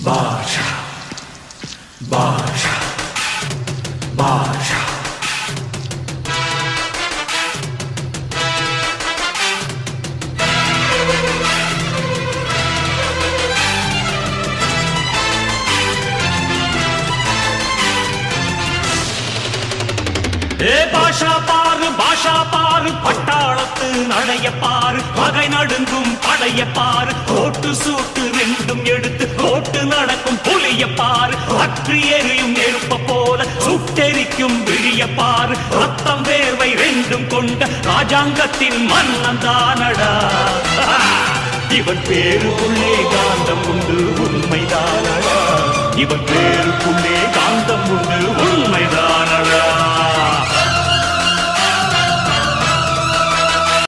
பாஷா பாஷா பாஷா பாஷா பாரு பட்டாளத்து நடைய பாரு பகை நடுங்கும் படைய பாரு கோட்டு சூட்டு ரெண்டும் எடுத்து கோட்டு நடக்கும் புலிய பாரு அற்றி எரியும் நெருப்ப போல சுட்டெரிக்கும் விழிய பாரு ரத்தம் வேர்வை ரெண்டும் கொண்ட ராஜாங்கத்தின் மன்னன் தானடா இவன் பேருக்குள்ளே காந்தம் உண்டு உண்மைதானடா இவன் பேருக்குள்ளே காந்தம் உண்டு உண்மைதானடா